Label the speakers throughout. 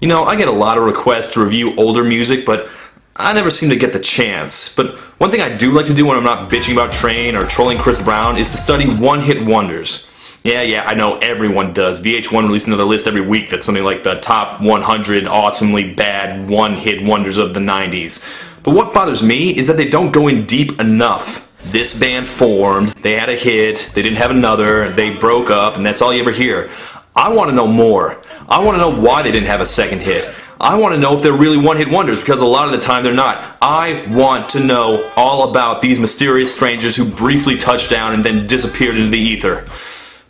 Speaker 1: You know, I get a lot of requests to review older music, but I never seem to get the chance. But one thing I do like to do when I'm not bitching about Train or trolling Chris Brown is to study one-hit wonders. Yeah, I know everyone does. VH1 releases another list every week that's something like the top 100 awesomely bad one-hit wonders of the 90s. But what bothers me is that they don't go in deep enough. This band formed, they had a hit, they didn't have another, they broke up, and that's all you ever hear. I want to know more. I want to know why they didn't have a second hit. I want to know if they're really one-hit wonders, because a lot of the time they're not. I want to know all about these mysterious strangers who briefly touched down and then disappeared into the ether.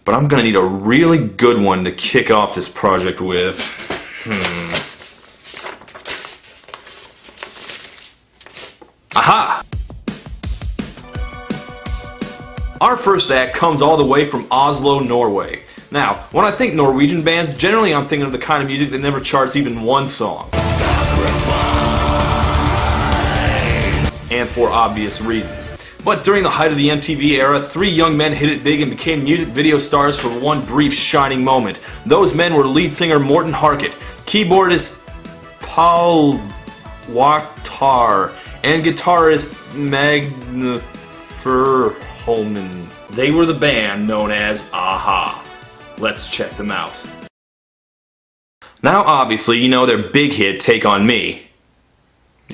Speaker 1: But I'm gonna need a really good one to kick off this project with. Aha! Our first act comes all the way from Oslo, Norway. Now, when I think Norwegian bands, generally I'm thinking of the kind of music that never charts even one song. And for obvious reasons. But during the height of the MTV era, 3 young men hit it big and became music video stars for one brief shining moment. Those men were lead singer Morten Harket, keyboardist Paul Wakhtar, and guitarist Magne Verholmen. They were the band known as Aha. Let's check them out. Now obviously you know their big hit, Take On Me.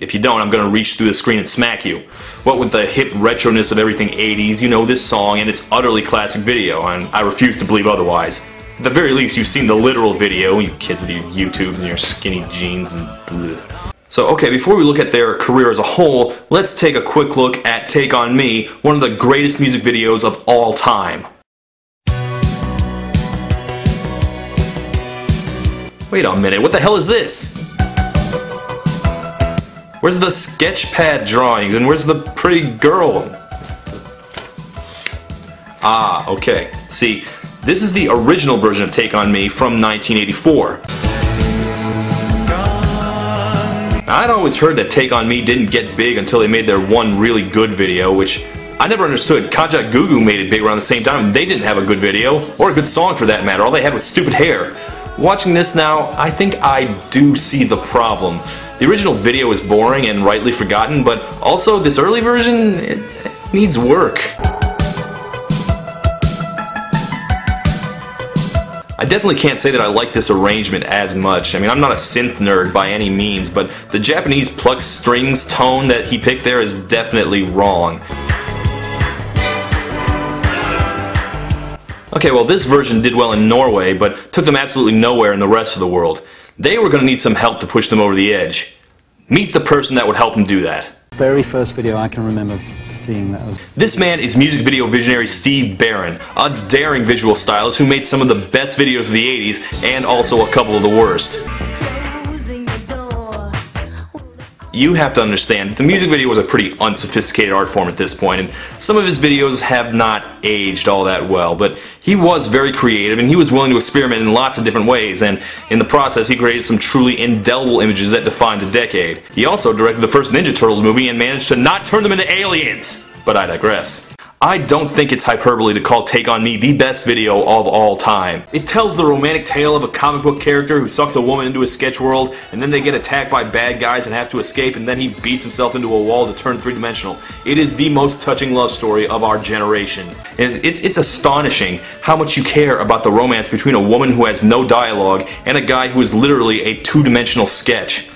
Speaker 1: If you don't, I'm going to reach through the screen and smack you. What with the hip retroness of everything 80s, you know this song and its utterly classic video, and I refuse to believe otherwise. At the very least, you've seen the literal video, you kids with your YouTubes and your skinny jeans and bleh. So, okay, before we look at their career as a whole, let's take a quick look at Take On Me, one of the greatest music videos of all time. Wait a minute, what the hell is this? Where's the sketch pad drawings and where's the pretty girl? Ah, okay. See, this is the original version of Take On Me from 1984. I'd always heard that Take On Me didn't get big until they made their one really good video, which I never understood. Kaja Gugu made it big around the same time and they didn't have a good video, or a good song for that matter. All they had was stupid hair. Watching this now, I think I do see the problem. The original video is boring and rightly forgotten, but also this early version, it needs work. I definitely can't say that I like this arrangement as much. I mean, I'm not a synth nerd by any means, but the Japanese plucked strings tone that he picked there is definitely wrong. Okay, well this version did well in Norway, but took them absolutely nowhere in the rest of the world. They were going to need some help to push them over the edge. Meet the person that would help them do that.
Speaker 2: Very first video I can remember seeing that was...
Speaker 1: This man is music video visionary Steve Barron, a daring visual stylist who made some of the best videos of the 80s and also a couple of the worst. You have to understand that the music video was a pretty unsophisticated art form at this point, and some of his videos have not aged all that well, but he was very creative and he was willing to experiment in lots of different ways, and in the process he created some truly indelible images that defined the decade. He also directed the first Ninja Turtles movie and managed to not turn them into aliens! But I digress. I don't think it's hyperbole to call Take On Me the best video of all time. It tells the romantic tale of a comic book character who sucks a woman into a sketch world, and then they get attacked by bad guys and have to escape, and then he beats himself into a wall to turn three-dimensional. It is the most touching love story of our generation. And it's astonishing how much you care about the romance between a woman who has no dialogue and a guy who is literally a two-dimensional sketch.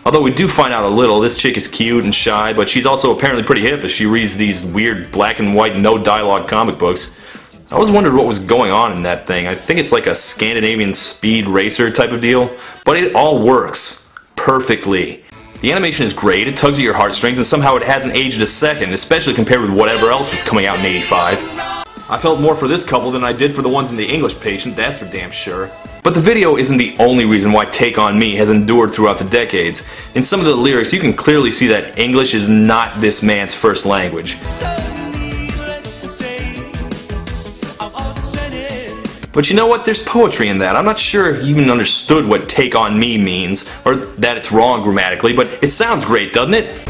Speaker 1: Although we do find out a little, this chick is cute and shy, but she's also apparently pretty hip as she reads these weird black and white no dialogue comic books. I always wondered what was going on in that thing. I think it's like a Scandinavian speed racer type of deal, but it all works perfectly. The animation is great, it tugs at your heartstrings, and somehow it hasn't aged a second, especially compared with whatever else was coming out in '85. I felt more for this couple than I did for the ones in The English Patient, that's for damn sure. But the video isn't the only reason why Take On Me has endured throughout the decades. In some of the lyrics you can clearly see that English is not this man's first language. But you know what, there's poetry in that. I'm not sure he even understood what Take On Me means, or that it's wrong grammatically, but it sounds great, doesn't it?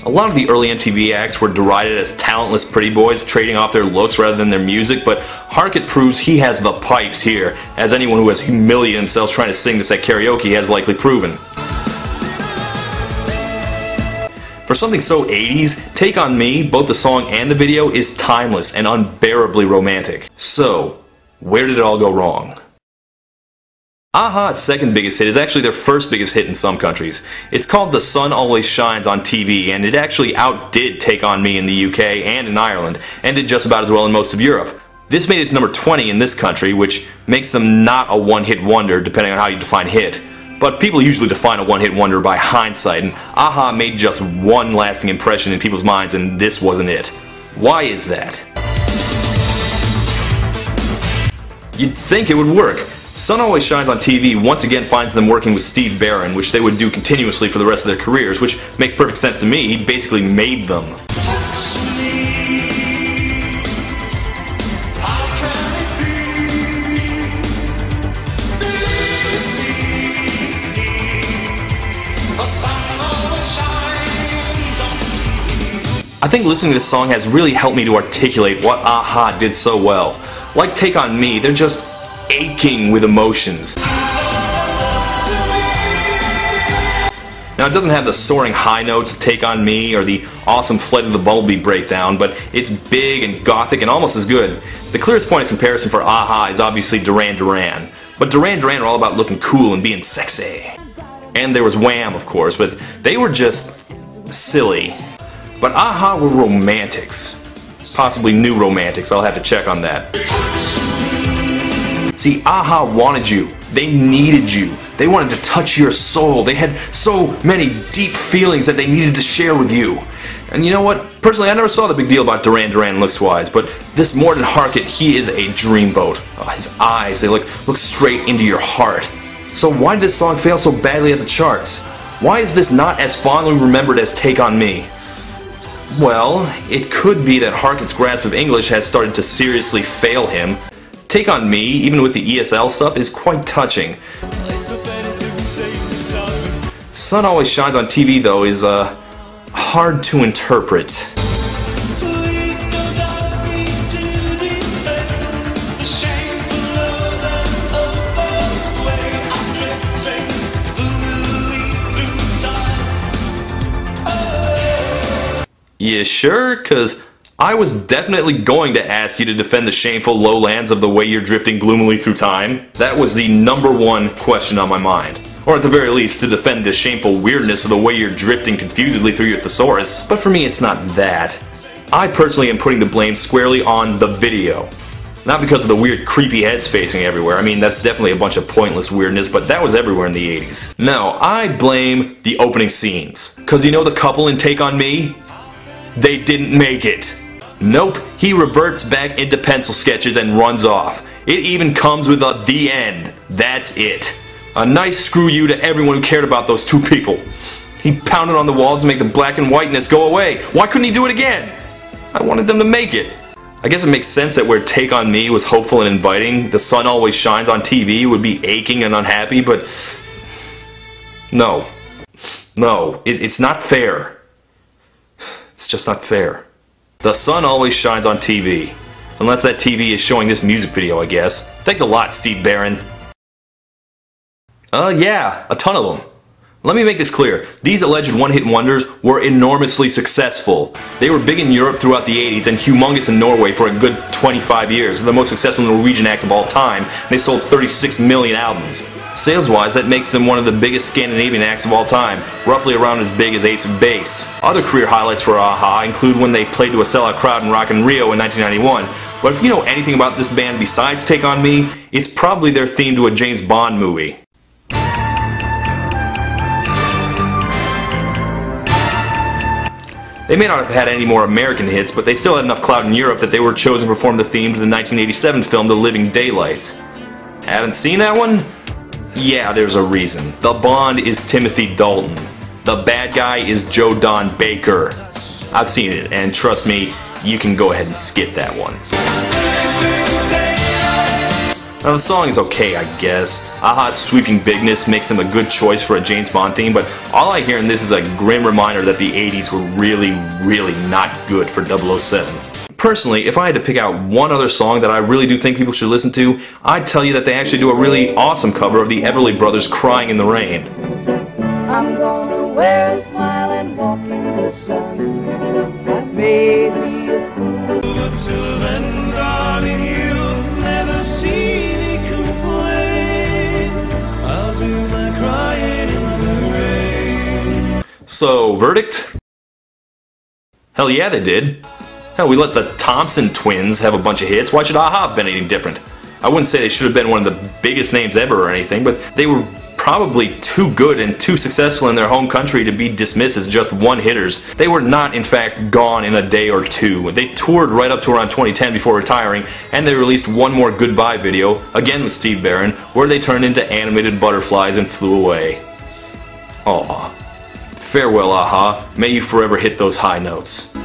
Speaker 1: A lot of the early MTV acts were derided as talentless pretty boys trading off their looks rather than their music, but Harkett proves he has the pipes here, as anyone who has humiliated themselves trying to sing this at karaoke has likely proven. For something so 80s, Take On Me, both the song and the video, is timeless and unbearably romantic. So, where did it all go wrong? a-ha's second biggest hit is actually their first biggest hit in some countries. It's called The Sun Always Shines on TV, and it actually outdid Take On Me in the UK and in Ireland, and did just about as well in most of Europe. This made it to number 20 in this country, which makes them not a one-hit wonder, depending on how you define hit. But people usually define a one-hit wonder by hindsight, and a-ha made just one lasting impression in people's minds, and this wasn't it. Why is that? You'd think it would work. Sun Always Shines on TV once again finds them working with Steve Barron, which they would do continuously for the rest of their careers, which makes perfect sense to me. He basically made them. I think listening to this song has really helped me to articulate what a-ha did so well. Like Take On Me, they're just aching with emotions. Now, it doesn't have the soaring high notes of Take On Me or the awesome Flight of the Bumblebee breakdown, but it's big and gothic and almost as good. The clearest point of comparison for a-ha is obviously Duran Duran, but Duran Duran are all about looking cool and being sexy. And there was Wham, of course, but they were just silly. But a-ha were romantics. Possibly new romantics, I'll have to check on that. See, a-ha wanted you. They needed you. They wanted to touch your soul. They had so many deep feelings that they needed to share with you. And you know what? Personally, I never saw the big deal about Duran Duran looks-wise, but this Morten Harkett, he is a dreamboat. Oh, his eyes, they look straight into your heart. So why did this song fail so badly at the charts? Why is this not as fondly remembered as Take On Me? Well, it could be that Harkett's grasp of English has started to seriously fail him. Take On Me, even with the ESL stuff, is quite touching. Sun Always Shines on TV, though, is hard to interpret. You sure? 'Cause I was definitely going to ask you to defend the shameful lowlands of the way you're drifting gloomily through time. That was the #1 question on my mind. Or at the very least, to defend the shameful weirdness of the way you're drifting confusedly through your thesaurus. But for me, it's not that. I personally am putting the blame squarely on the video. Not because of the weird creepy heads facing everywhere. I mean, that's definitely a bunch of pointless weirdness, but that was everywhere in the 80s. No, I blame the opening scenes. 'Cause you know the couple in Take On Me? They didn't make it. Nope, he reverts back into pencil sketches and runs off. It even comes with a "the end." That's it. A nice screw you to everyone who cared about those two people. He pounded on the walls to make the black and whiteness go away. Why couldn't he do it again? I wanted them to make it. I guess it makes sense that where Take On Me was hopeful and inviting, The Sun Always Shines on TV would be aching and unhappy, but no. No, it's not fair. It's just not fair. The sun always shines on TV. Unless that TV is showing this music video, I guess. Thanks a lot, Steve Barron. Yeah, a ton of them. Let me make this clear. These alleged one-hit wonders were enormously successful. They were big in Europe throughout the 80s and humongous in Norway for a good 25 years. They're the most successful Norwegian act of all time. They sold 36 million albums. Sales-wise, that makes them one of the biggest Scandinavian acts of all time, roughly around as big as Ace of Base. Other career highlights for a-ha include when they played to a sellout crowd in Rock in Rio in 1991. But if you know anything about this band besides Take On Me, it's probably their theme to a James Bond movie. They may not have had any more American hits, but they still had enough clout in Europe that they were chosen to perform the theme to the 1987 film The Living Daylights. Haven't seen that one? Yeah, there's a reason. The Bond is Timothy Dalton. The bad guy is Joe Don Baker. I've seen it, and trust me, you can go ahead and skip that one. Now the song is okay, I guess. Aha's sweeping bigness makes them a good choice for a James Bond theme, but all I hear in this is a grim reminder that the 80s were really, really not good for 007. Personally, if I had to pick out one other song that I really do think people should listen to, I'd tell you that they actually do a really awesome cover of the Everly Brothers' Crying in the Rain.
Speaker 3: I'm gonna wear a smile and walk in the sun. I may be a fool, but till then, darling, you'll never see me complain. I'll do my crying in the rain.
Speaker 1: So, verdict? Hell yeah, they did. Hell, we let the Thompson twins have a bunch of hits. Why should Aha have been anything different? I wouldn't say they should have been one of the biggest names ever or anything, but they were probably too good and too successful in their home country to be dismissed as just one-hitters. They were not, in fact, gone in a day or two. They toured right up to around 2010 before retiring, and they released one more goodbye video, again with Steve Barron, where they turned into animated butterflies and flew away. Aww. Farewell, Aha. May you forever hit those high notes.